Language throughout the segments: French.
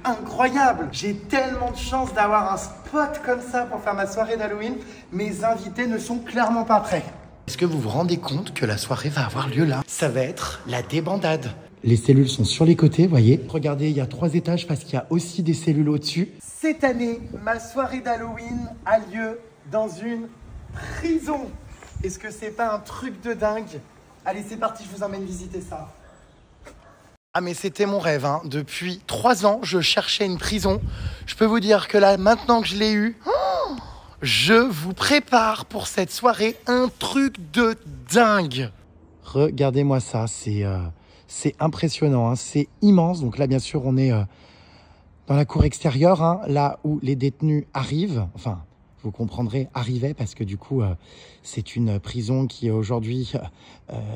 incroyable. J'ai tellement de chance d'avoir un spot comme ça pour faire ma soirée d'Halloween. Mes invités ne sont clairement pas prêts. Est-ce que vous vous rendez compte que la soirée va avoir lieu là? Ça va être la débandade. Les cellules sont sur les côtés, voyez. Regardez, il y a 3 étages parce qu'il y a aussi des cellules au-dessus. Cette année, ma soirée d'Halloween a lieu dans une prison. Est-ce que c'est pas un truc de dingue? Allez, c'est parti, je vous emmène visiter ça. Ah mais c'était mon rêve, hein. Depuis 3 ans, je cherchais une prison. Je peux vous dire que là, maintenant que je l'ai eu, je vous prépare pour cette soirée un truc de dingue. Regardez-moi ça, c'est impressionnant, hein. C'est immense. Donc là, bien sûr, on est dans la cour extérieure, hein, là où les détenus arrivent. Enfin, vous comprendrez, arrivaient, parce que du coup, c'est une prison qui aujourd'hui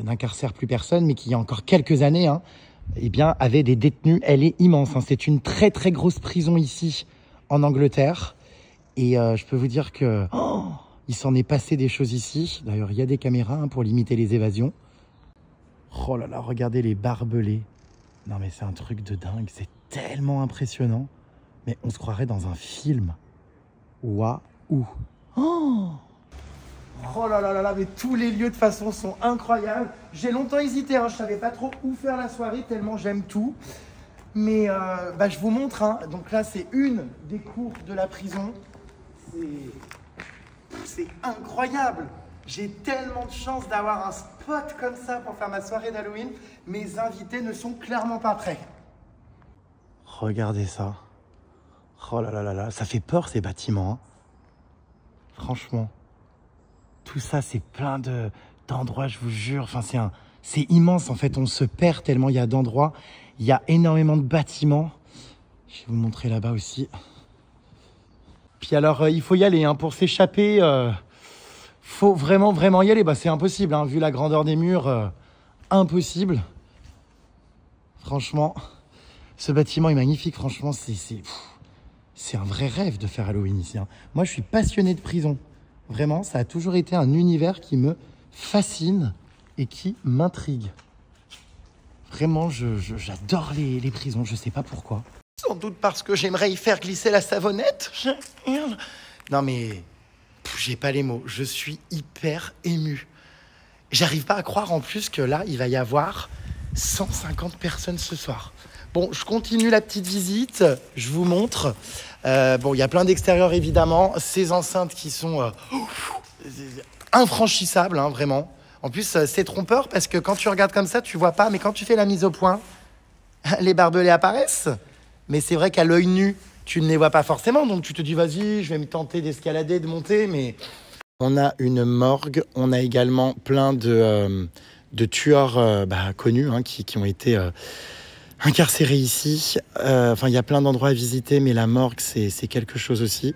n'incarcère plus personne, mais qui il y a encore quelques années, hein, eh bien, avait des détenus. Elle est immense, hein. C'est une très très grosse prison ici en Angleterre. Et je peux vous dire que il s'en est passé des choses ici. D'ailleurs, il y a des caméras, hein, pour limiter les évasions. Oh là là, regardez les barbelés. Non mais c'est un truc de dingue, c'est tellement impressionnant. Mais on se croirait dans un film. Waouh. Oh là là là là, mais tous les lieux de façon sont incroyables. J'ai longtemps hésité, hein, je savais pas trop où faire la soirée tellement j'aime tout. Mais je vous montre, hein. Donc là c'est une des cours de la prison. C'est incroyable. J'ai tellement de chance d'avoir un spot comme ça pour faire ma soirée d'Halloween. Mes invités ne sont clairement pas prêts. Regardez ça. Oh là là là là, ça fait peur ces bâtiments, hein. Franchement. Tout ça, c'est plein d'endroits, je vous jure. Enfin, c'est immense en fait. On se perd tellement il y a d'endroits. Il y a énormément de bâtiments. Je vais vous montrer là-bas aussi. Puis alors, il faut y aller, hein, pour s'échapper. Faut vraiment y aller. Bah, c'est impossible, hein, vu la grandeur des murs. Impossible. Franchement, ce bâtiment est magnifique. Franchement, c'est un vrai rêve de faire Halloween ici, hein. Moi, je suis passionné de prison. Vraiment, ça a toujours été un univers qui me fascine et qui m'intrigue. Vraiment, j'adore les prisons. Je sais pas pourquoi. Sans doute parce que j'aimerais y faire glisser la savonnette. Non mais, j'ai pas les mots. Je suis hyper ému. J'arrive pas à croire en plus que là, il va y avoir 150 personnes ce soir. Bon, je continue la petite visite. Je vous montre. Bon, il y a plein d'extérieurs évidemment. Ces enceintes qui sont infranchissables, hein, vraiment. En plus, c'est trompeur parce que quand tu regardes comme ça, tu vois pas. Mais quand tu fais la mise au point, les barbelés apparaissent. Mais c'est vrai qu'à l'œil nu, tu ne les vois pas forcément. Donc tu te dis, vas-y, je vais me tenter d'escalader, de monter. Mais on a une morgue. On a également plein de tueurs connus, hein, qui ont été incarcérés ici. Enfin, il y a plein d'endroits à visiter, mais la morgue, c'est quelque chose aussi.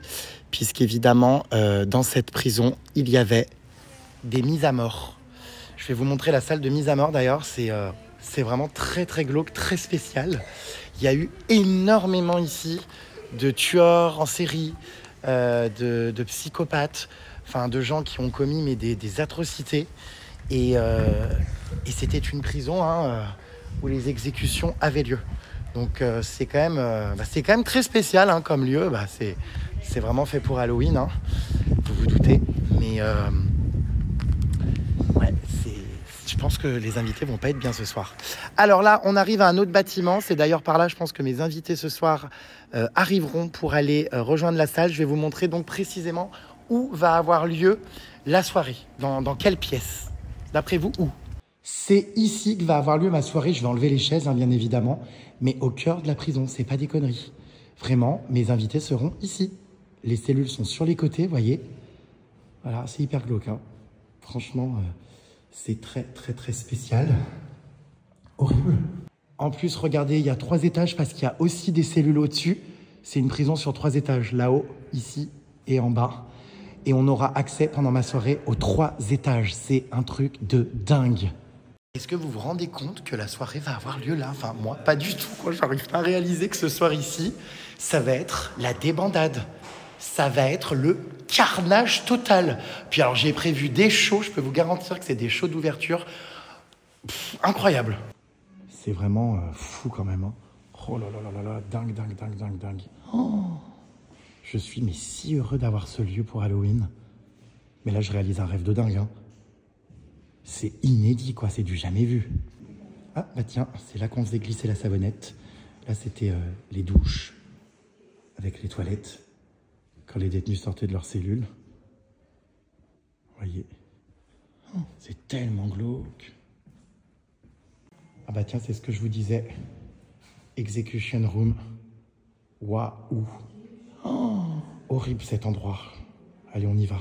Puisqu'évidemment, dans cette prison, il y avait des mises à mort. Je vais vous montrer la salle de mise à mort d'ailleurs. C'est vraiment très très glauque, très spécial. Il y a eu énormément ici de tueurs en série, de psychopathes, enfin de gens qui ont commis des atrocités. Et c'était une prison, hein, où les exécutions avaient lieu. Donc c'est quand même très spécial, hein, comme lieu. C'est vraiment fait pour Halloween, hein, vous vous doutez. Mais ouais, je pense que les invités vont pas être bien ce soir. Alors là, on arrive à un autre bâtiment. C'est d'ailleurs par là, je pense que mes invités ce soir arriveront pour aller rejoindre la salle. Je vais vous montrer donc précisément où va avoir lieu la soirée. Dans quelle pièce? D'après vous, où? C'est ici que va avoir lieu ma soirée. Je vais enlever les chaises, hein, bien évidemment. Mais au cœur de la prison, c'est pas des conneries. Vraiment, mes invités seront ici. Les cellules sont sur les côtés, voyez. Voilà, c'est hyper glauque, hein. Franchement, c'est très, très, très spécial. Horrible. En plus, regardez, il y a 3 étages parce qu'il y a aussi des cellules au-dessus. C'est une prison sur 3 étages, là-haut, ici et en bas. Et on aura accès pendant ma soirée aux 3 étages. C'est un truc de dingue. Est-ce que vous vous rendez compte que la soirée va avoir lieu là? Enfin, moi, pas du tout, quoi. J'arrive pas à réaliser que ce soir ici, ça va être la débandade. Ça va être le carnage total. Puis alors, j'ai prévu des shows. Je peux vous garantir que c'est des shows d'ouverture incroyables. C'est vraiment fou quand même, hein. Oh là là là là là, dingue, dingue, dingue, dingue, dingue. Oh, je suis mais si heureux d'avoir ce lieu pour Halloween. Mais là, je réalise un rêve de dingue. Hein. C'est inédit, quoi. C'est du jamais vu. Ah, bah tiens, c'est là qu'on faisait glisser la savonnette. Là, c'était les douches avec les toilettes quand les détenus sortaient de leurs cellules. Vous voyez, oh, c'est tellement glauque. Ah bah tiens, c'est ce que je vous disais. Execution Room. Waouh. Oh, horrible cet endroit. Allez, on y va.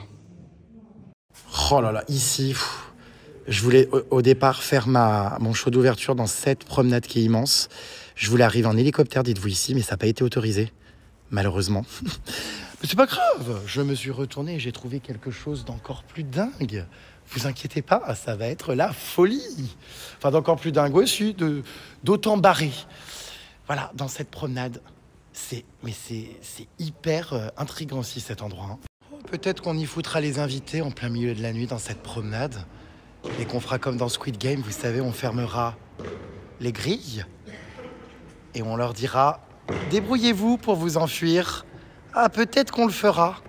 Oh là là, ici, je voulais au départ faire mon show d'ouverture dans cette promenade qui est immense. Je voulais arriver en hélicoptère, dites-vous ici, mais ça n'a pas été autorisé, malheureusement. Mais c'est pas grave, je me suis retourné et j'ai trouvé quelque chose d'encore plus dingue. Vous inquiétez pas, ça va être la folie. Enfin, d'encore plus dingue aussi, d'autant barré. Voilà, dans cette promenade, c'est hyper intriguant aussi cet endroit. Hein. Peut-être qu'on y foutra les invités en plein milieu de la nuit dans cette promenade et qu'on fera comme dans Squid Game, vous savez, on fermera les grilles et on leur dira « Débrouillez-vous pour vous enfuir ». Ah, peut-être qu'on le fera.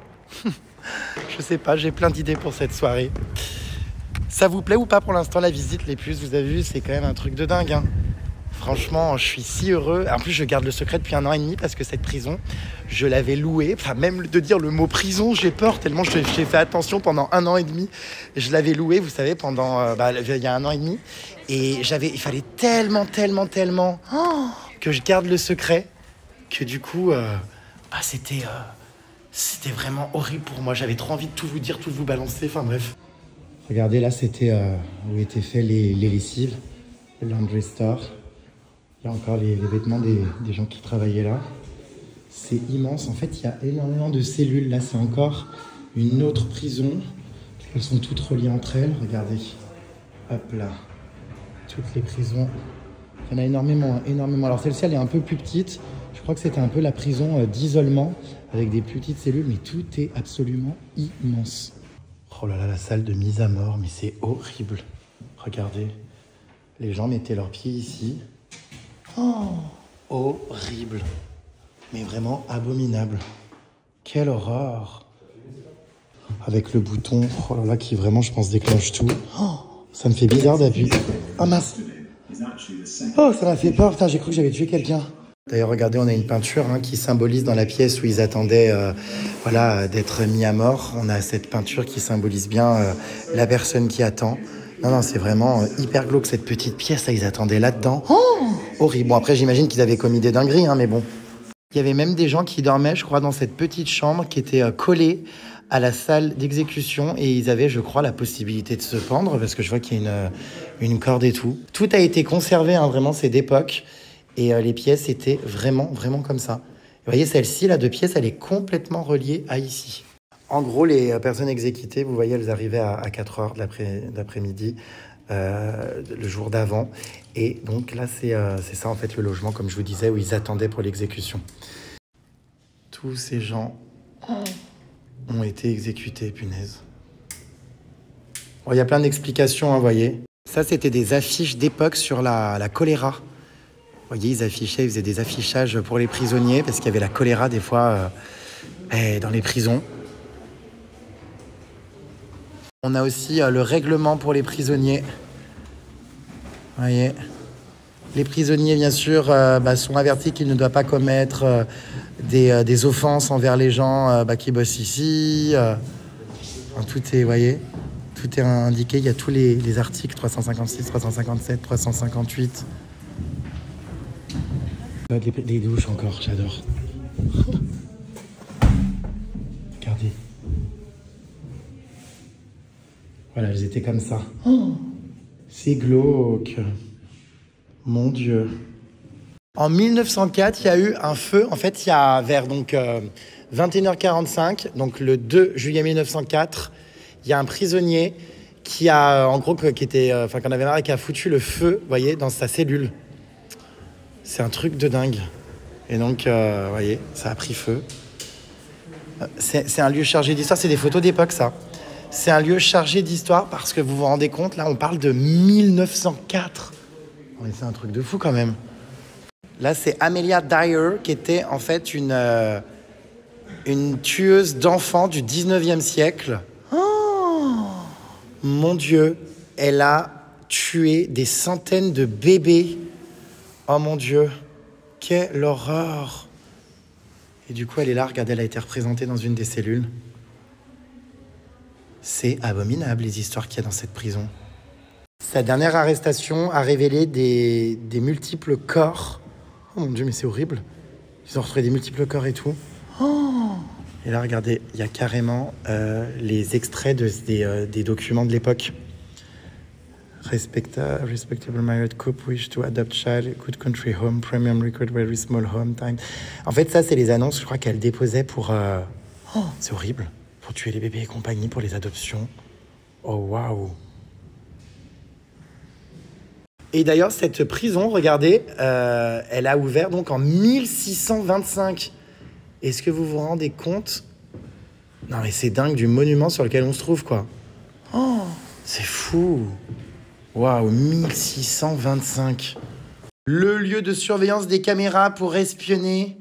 Je sais pas, j'ai plein d'idées pour cette soirée. Ça vous plaît ou pas pour l'instant la visite, les puces? Vous avez vu, c'est quand même un truc de dingue. Hein. Franchement, je suis si heureux. En plus, je garde le secret depuis 1 an et demi parce que cette prison, je l'avais louée. Enfin, même de dire le mot prison, j'ai peur tellement j'ai fait attention pendant 1 an et demi. Je l'avais louée, vous savez, pendant il y a 1 an et demi. Et il fallait tellement que je garde le secret que du coup, c'était vraiment horrible pour moi. J'avais trop envie de tout vous dire, tout vous balancer. Enfin bref. Regardez, là, c'était où étaient faits les lessives, le laundry store. Il y a encore les vêtements des gens qui travaillaient là. C'est immense. En fait, il y a énormément de cellules. Là, c'est encore une autre prison. Elles sont toutes reliées entre elles. Regardez. Hop là. Toutes les prisons. Il y en a énormément, énormément. Alors, celle-ci, elle est un peu plus petite. Je crois que c'était un peu la prison d'isolement avec des plus petites cellules. Mais tout est absolument immense. Oh là là, la salle de mise à mort. Mais c'est horrible. Regardez. Les gens mettaient leurs pieds ici. Oh, horrible. Mais vraiment abominable. Quelle horreur. Avec le bouton, oh là là, qui vraiment, je pense, déclenche tout. Oh, ça me fait bizarre d'appuyer. Oh mince. Oh, ça m'a fait peur. Putain, j'ai cru que j'avais tué quelqu'un. D'ailleurs, regardez, on a une peinture qui symbolise dans la pièce où ils attendaient d'être mis à mort. On a cette peinture qui symbolise bien la personne qui attend. Non, c'est vraiment hyper glauque cette petite pièce. Là, ils attendaient là-dedans. Oh, horrible. Bon, après, j'imagine qu'ils avaient commis des dingueries, mais bon. Il y avait même des gens qui dormaient, je crois, dans cette petite chambre qui était collée à la salle d'exécution. Et ils avaient, je crois, la possibilité de se pendre parce que je vois qu'il y a une corde et tout. Tout a été conservé, vraiment, c'est d'époque. Et les pièces étaient vraiment comme ça. Vous voyez, celle-ci, là, de pièces, elle est complètement reliée à ici. En gros, les personnes exécutées, vous voyez, elles arrivaient à 4 heures d'après-midi, le jour d'avant. Et donc là, c'est ça, en fait, le logement, comme je vous disais, où ils attendaient pour l'exécution. Tous ces gens ont été exécutés, punaise. Bon, il y a plein d'explications, vous voyez. Ça, c'était des affiches d'époque sur la choléra. Vous voyez, ils faisaient des affichages pour les prisonniers, parce qu'il y avait la choléra, des fois, dans les prisons. On a aussi le règlement pour les prisonniers. Vous voyez, les prisonniers, bien sûr, sont avertis qu'ils ne doivent pas commettre des offenses envers les gens qui bossent ici. Tout est, vous voyez, tout est indiqué. Il y a tous les articles 356, 357, 358. Les douches encore, j'adore. Regardez. Voilà, elles étaient comme ça. Oh, c'est glauque. Mon Dieu. En 1904, il y a eu un feu. En fait, il y a vers 21h45, donc le 2 juillet 1904, il y a un prisonnier qui a, en gros, qu'on avait marre et qui a foutu le feu, vous voyez, dans sa cellule. C'est un truc de dingue. Et donc, vous voyez, ça a pris feu. C'est un lieu chargé d'histoire. C'est des photos d'époque, ça. C'est un lieu chargé d'histoire parce que vous vous rendez compte, là, on parle de 1904. C'est un truc de fou quand même. Là, c'est Amelia Dyer, qui était en fait une tueuse d'enfants du 19e siècle. Oh, mon Dieu, elle a tué des centaines de bébés. Oh mon Dieu, quelle horreur. Et du coup, elle est là, regardez, elle a été représentée dans une des cellules. C'est abominable, les histoires qu'il y a dans cette prison. Sa dernière arrestation a révélé des multiples corps. Oh mon Dieu, mais c'est horrible. Ils ont retrouvé des multiples corps et tout. Oh, et là, regardez, il y a carrément les extraits des documents de l'époque. Respectable married couple wish to adopt child, good country home, premium record, very small home time. En fait, ça, c'est les annonces, je crois qu'elle déposait pour... Oh, c'est horrible. Pour tuer les bébés et compagnie, pour les adoptions. Oh, waouh. Et d'ailleurs, cette prison, regardez, elle a ouvert donc en 1625. Est-ce que vous vous rendez compte? Non, mais c'est dingue du monument sur lequel on se trouve, quoi. Oh, c'est fou. Waouh, 1625. Le lieu de surveillance des caméras pour espionner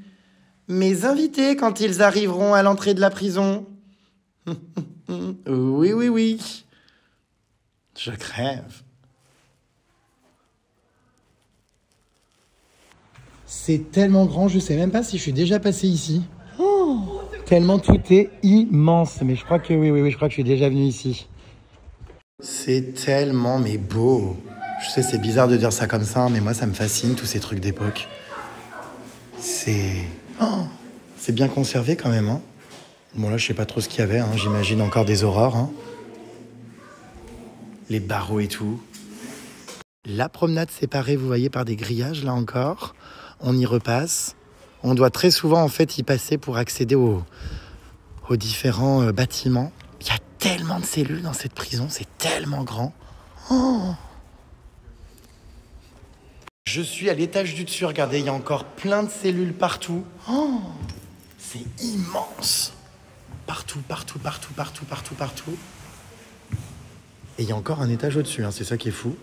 mes invités quand ils arriveront à l'entrée de la prison. Oui, oui, oui. Je crève. C'est tellement grand, je sais même pas si je suis déjà passé ici. Oh, tellement tout est immense. Mais je crois que oui, je crois que je suis déjà venu ici. C'est tellement mais beau. Je sais, c'est bizarre de dire ça comme ça, mais moi ça me fascine, tous ces trucs d'époque. C'est bien conservé quand même. Hein. Bon là, je sais pas trop ce qu'il y avait, hein. J'imagine encore des horreurs. Hein. Les barreaux et tout. La promenade séparée, vous voyez, par des grillages, là encore. On y repasse. On doit très souvent, en fait, y passer pour accéder aux différents bâtiments. Il y a tellement de cellules dans cette prison, c'est tellement grand. Oh, je suis à l'étage du dessus, regardez, il y a encore plein de cellules partout. Oh, c'est immense. Partout, partout, partout, partout, partout, partout. Et il y a encore un étage au-dessus, hein, c'est ça qui est fou.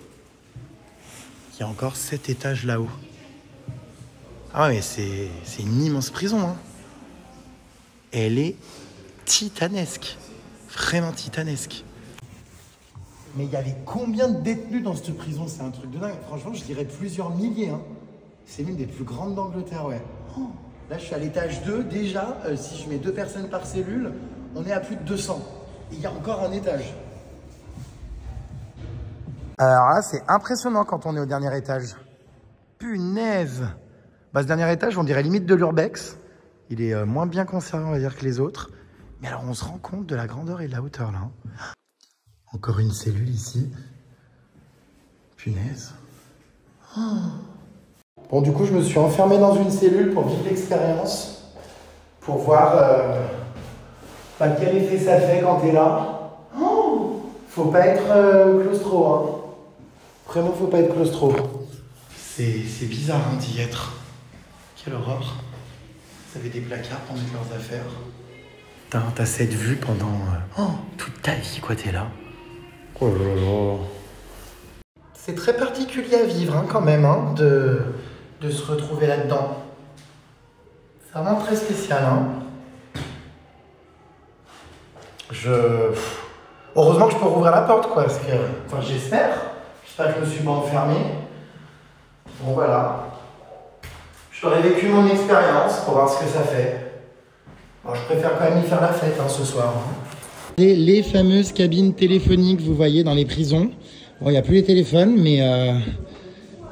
Il y a encore 7 étages là-haut. Ah mais c'est une immense prison. Hein. Elle est titanesque. Vraiment titanesque. Mais il y avait combien de détenus dans cette prison? C'est un truc de dingue. Franchement, je dirais plusieurs milliers. Hein. C'est l'une des plus grandes d'Angleterre, ouais. Oh, là, je suis à l'étage 2. Déjà, si je mets 2 personnes par cellule, on est à plus de 200. Et il y a encore un étage. Alors là, c'est impressionnant quand on est au dernier étage. Punaise! Bah, ce dernier étage, on dirait limite de l'urbex. Il est moins bien conservé, on va dire, que les autres. Mais alors, on se rend compte de la grandeur et de la hauteur, là. Encore une cellule ici. Punaise. Oh. Bon, du coup, je me suis enfermé dans une cellule pour vivre l'expérience. Pour voir quel effet ça fait quand t'es là. Oh, faut pas être claustro, hein. Vraiment, faut pas être claustro. C'est bizarre hein, d'y être. Quelle horreur. Vous avez des placards pour mettre leurs affaires. T'as cette vue pendant toute ta vie, quoi, t'es là. Oh là là. C'est très particulier à vivre, hein, quand même, hein, de se retrouver là-dedans. C'est vraiment très spécial, hein. Heureusement que je peux rouvrir la porte, quoi, parce que... Enfin, j'espère que je me suis pas enfermé. Bon, voilà. J'aurais vécu mon expérience pour voir ce que ça fait. Bon, je préfère quand même y faire la fête hein, ce soir. Les fameuses cabines téléphoniques, vous voyez, dans les prisons. Bon, il n'y a plus les téléphones, mais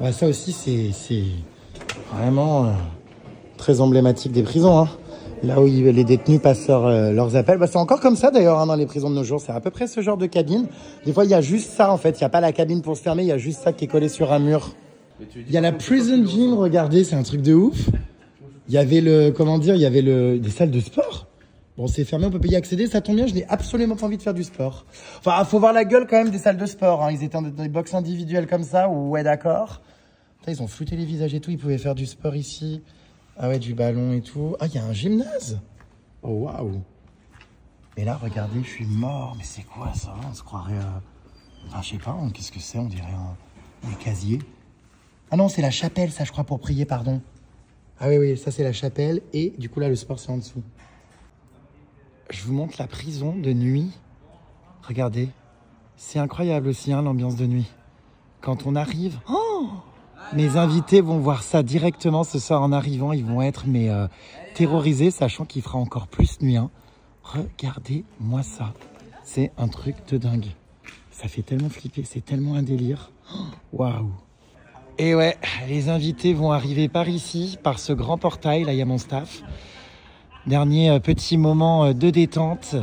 ouais, ça aussi, c'est vraiment très emblématique des prisons. Hein. Là où les détenus passent leurs appels. Bah, c'est encore comme ça, d'ailleurs, hein, dans les prisons de nos jours. C'est à peu près ce genre de cabine. Des fois, il y a juste ça, en fait. Il n'y a pas la cabine pour se fermer. Il y a juste ça qui est collé sur un mur. Il y a la prison gym, regardez, c'est un truc de ouf. Il y avait des salles de sport. Bon, c'est fermé, on peut pas y accéder, ça tombe bien, je n'ai absolument pas envie de faire du sport. Enfin, faut voir la gueule quand même des salles de sport, hein. Ils étaient dans des box individuelles comme ça, ouais, d'accord. Ils ont flouté les visages et tout, ils pouvaient faire du sport ici. Ah ouais, du ballon et tout. Ah, il y a un gymnase. Oh, waouh. Mais là, regardez, je suis mort. Mais c'est quoi ça? On se croirait... Enfin, je sais pas, qu'est-ce que c'est? On dirait des casiers. Ah non, c'est la chapelle, ça, je crois, pour prier, pardon. Ah oui, ça c'est la chapelle et du coup là le sport c'est en dessous. Je vous montre la prison de nuit. Regardez, c'est incroyable aussi hein, l'ambiance de nuit. Quand on arrive, mes invités vont voir ça directement ce soir en arrivant. Ils vont être terrorisés, sachant qu'il fera encore plus nuit. Hein. Regardez-moi ça, c'est un truc de dingue. Ça fait tellement flipper, c'est tellement un délire. Waouh! Et ouais, les invités vont arriver par ici, par ce grand portail. Là, il y a mon staff. Dernier petit moment de détente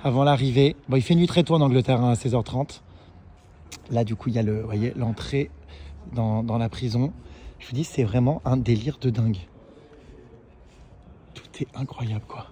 avant l'arrivée. Bon, il fait nuit très tôt en Angleterre, hein, à 16h30. Là, du coup, il y a vous voyez, l'entrée dans la prison. Je vous dis, c'est vraiment un délire de dingue. Tout est incroyable, quoi.